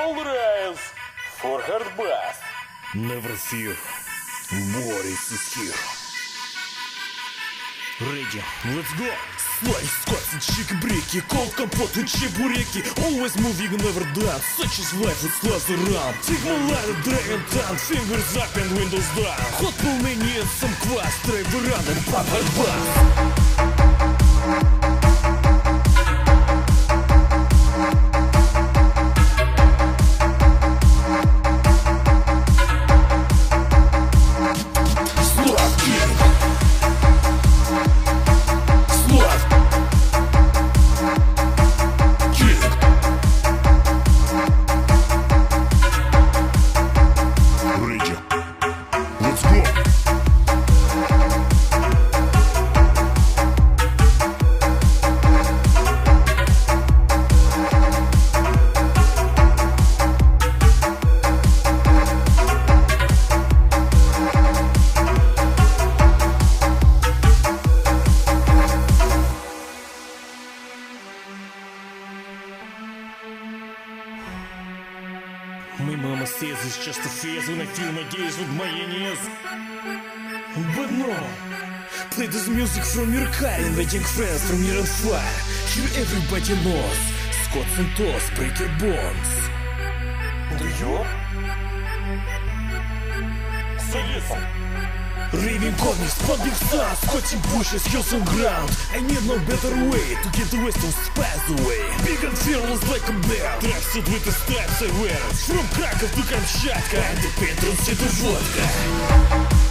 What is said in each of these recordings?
All rise for hard bath. Never fear, Boris is here. Ready, let's go! Slice, squats and chick-breaky, cold compot with чебуреки. Always moving, never done, such is life, it's lost around. Take my ladder, dragon down, fingers up and windows down. Hot полными and some квас, drive around and pop hard bass. My mama says it's just a phase when I feel my gaze with my enemies. But no, play this music from your car, inviting friends from near and far. Here everybody knows, Scots and toes break your bones. Do you? So listen. Raving corners, pumping stars, Scotty bushes, hills on ground. I need no better way to get the western spice away. Big and fearless like a bear, tracksuit with the stripes I wear. From Krakow to Kamchatka, and the patrons see the vodka.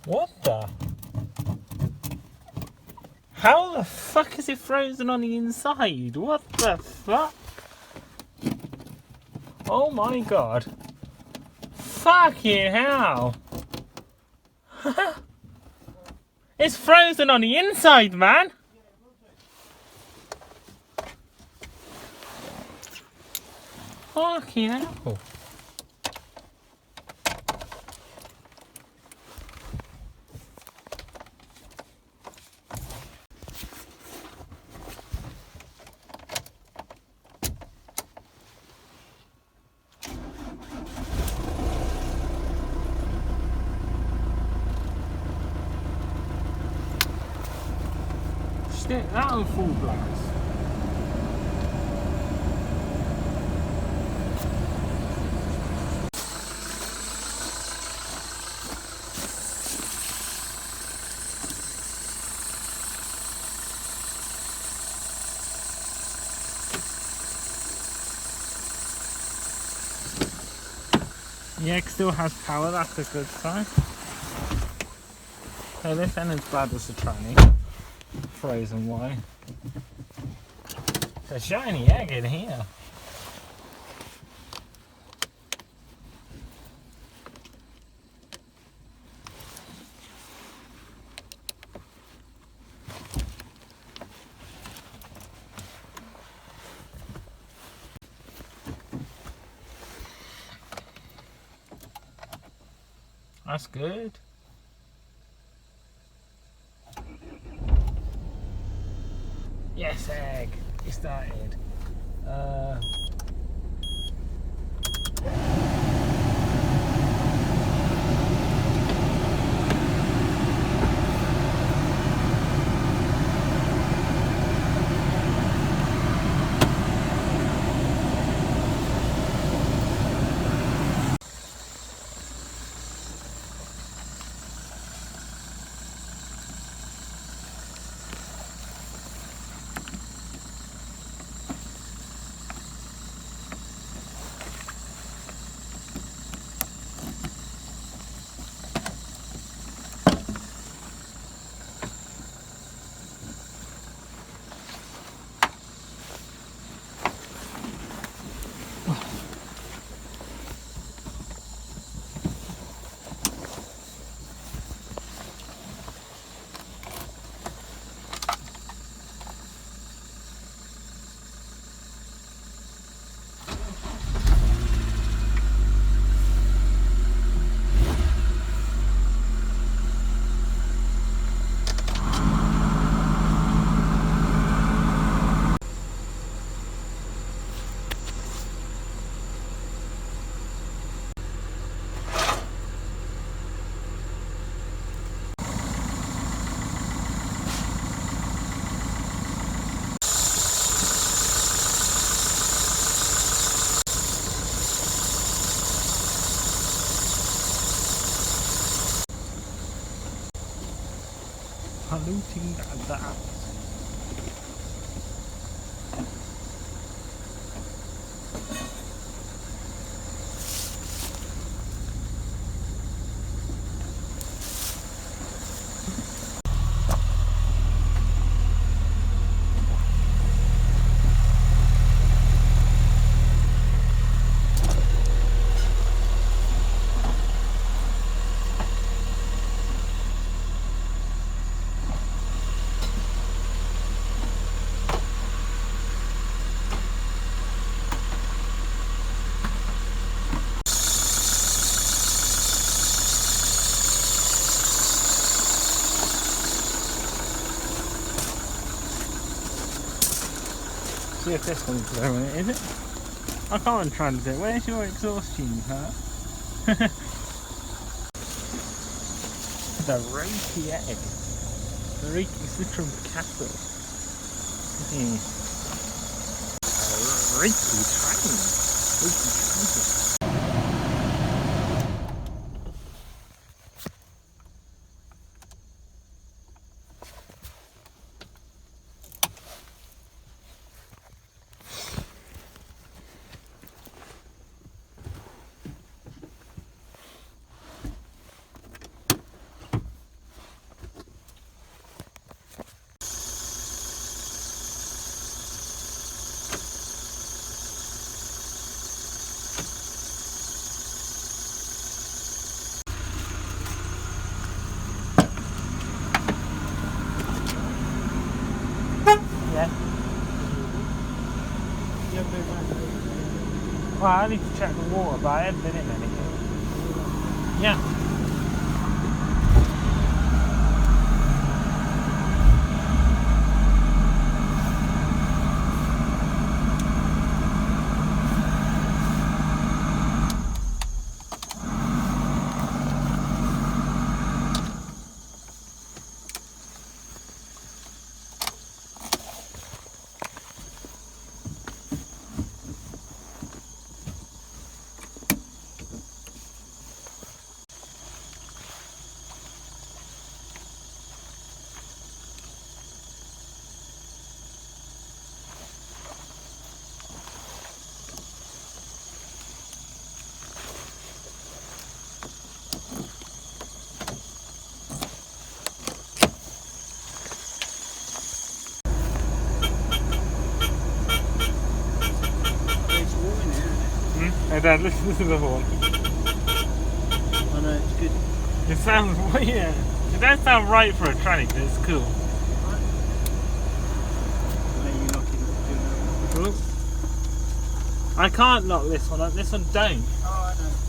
What the? How the fuck is it frozen on the inside? What the fuck? Oh my god. Fucking hell. It's frozen on the inside, man. Fucking hell. Stick that on full blast. Yeah, it still has power, that's a good sign. So this ain't as bad as the tranny. Frozen white. It's a shiny egg in here. That's good. Yes, egg. It started. Polluting that. See if this one's blowing it, is it? I can't try to do it. Where's your exhaust tube, huh? The Reiki egg. The Reiki Citron Castle. Reiki train. Reiki train. Well, I need to check the water, but I haven't been in anything. Yeah. Hey Dad, listen to the horn. Oh no, it's good. It sounds weird. It don't sound right for a tranny, but it's cool. Maybe you're not I can't lock this one up. This one don't. Oh, I know.